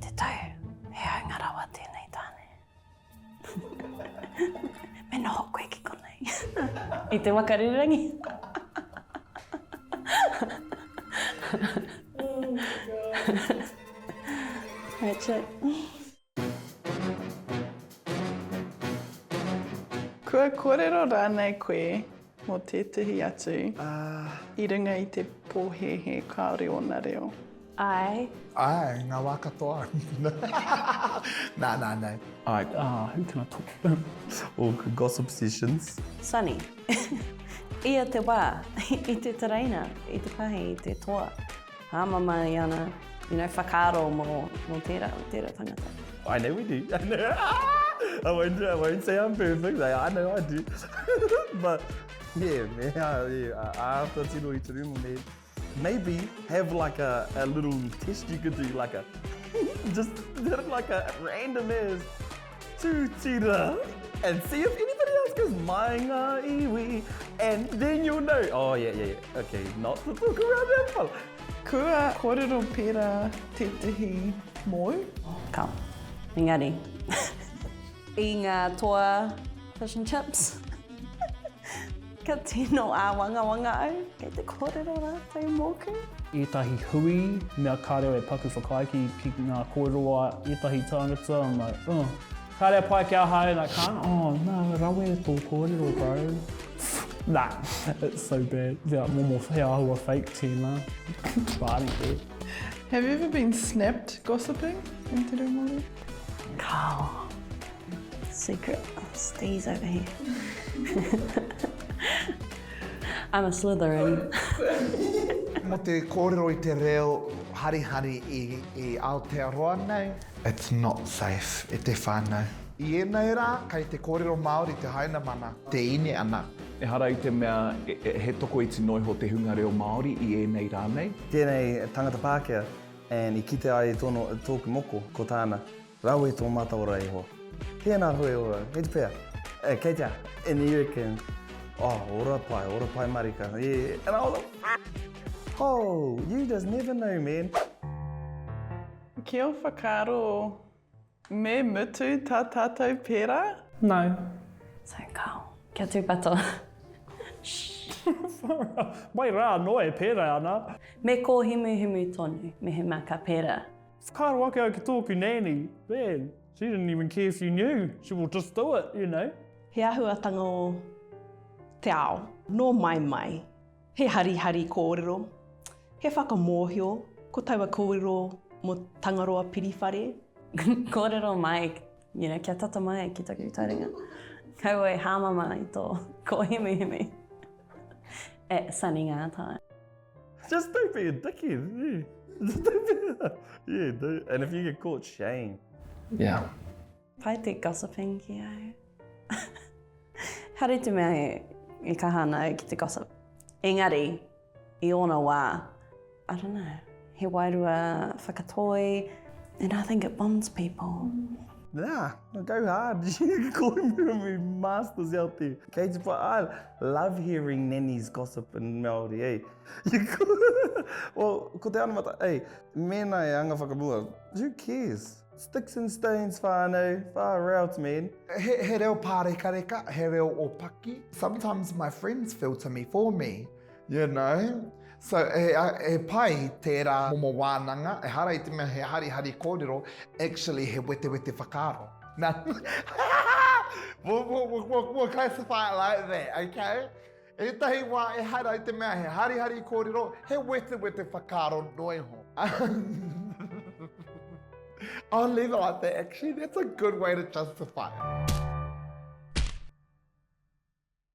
te tau, he aunga rawa tēnei tāne. Me noho koe ki konei. I te wakarirangi. Oh my God. That's it. Kua kōrero rānei koe mō tētahi atu I runga I te pōhehe kāore o nā reo. Ai. Ai, ngā wā katoa. Nā. Ai, who can I talk about? All gossip sessions. Sonny. Ia te wā, I te taraina, I te pahi, I te toa. Hāmama I ana, whakaaro mō tērā tangata. I know we do. I know. I won't say I'm perfect. I know I do. But yeah, man, after tino I te rumo, man, maybe have like a little test you could do, like a just like a random ass tūtira and see if anybody else goes maingā iwi, and then you'll know. Oh yeah. Okay, not to talk around that part. Kua kōrero pērā tētahi mōu. Ka, engari. I ngā toa fish and chips. Ka tino a wanga au, kei te kōrero rātou mōku. Ētahi hui, mea kāreo e paku whakaiki ki ngā kōroa, ētahi tāngata, I'm like, kāreo pai kia hae, like, oh no, rawe e tō kōrero, bro. Nah, it's so bad. Yeah, more he ahua fake tēnā. Bāri there. Have you ever been snapped gossiping in te Māori? Kao. Secret Steve's over here. I'm a Slytherin. Mo te kōrero I te reo hari I Aotearoa nei, it's not safe e te whānau. I ēnei rā, kai te kōrero Māori te haina mana, te ine ana. E hara I te mea, he toko I te noiho te hunga reo Māori I ēnei rānei. Tēnei tangata Pākehā, and I kite ai tōku moko ko tāna, rau e tō mātaora iho. Tēnā hui ora, hei te pēr, kei tia, and you reckon, ora pai marika, yeah. And I was like, oh, you just never know, man. Kia o whakaaro me mutu tā tātou pērā? No. So, Kao, kia tūpato. Mai rā noe pērā ana. Me ko himu tonu, me he maka pērā. Whakaaro ake au ki tōku nani, man. She didn't even care if you knew. She will just do it, you know. He ahuatanga o te ao, no mai. He hari kōrero. He whakamōhio, ko taua kōrero mo tangaroa piriwhare. Kōrero mai, kia tata mai ki taku taringa. Kau e hāmama I tō ko himu. E Sonny Ngatai. Just don't be a dickhead. Yeah. Just don't be yeah, do. And if you get caught, shame. Yeah. Pai te gossiping ki au. Hare te mea I kahana ki te gossip. Engari, I ona wā, I don't know, he wairua whakatoi, and I think it bonds people. Nah, go hard. You call me masters out there. Kei te wha, I love hearing nannies gossip in Māori, eh? Well, ko te anamata, mena e anga whakamua, who cares? Sticks and stones whānau, far out, man. He reo pāreka, he reo o Paki. Sometimes my friends filter me for me, you know? So e pai tērā momo wānanga, e hara I te mea he hari kōrero, actually he wete whakaaro. We'll classify it like that, okay? E tahi wā e hara I te mea he hari kōrero, he wete whakaaro noiho. I'll leave it like that, actually. That's a good way to justify it.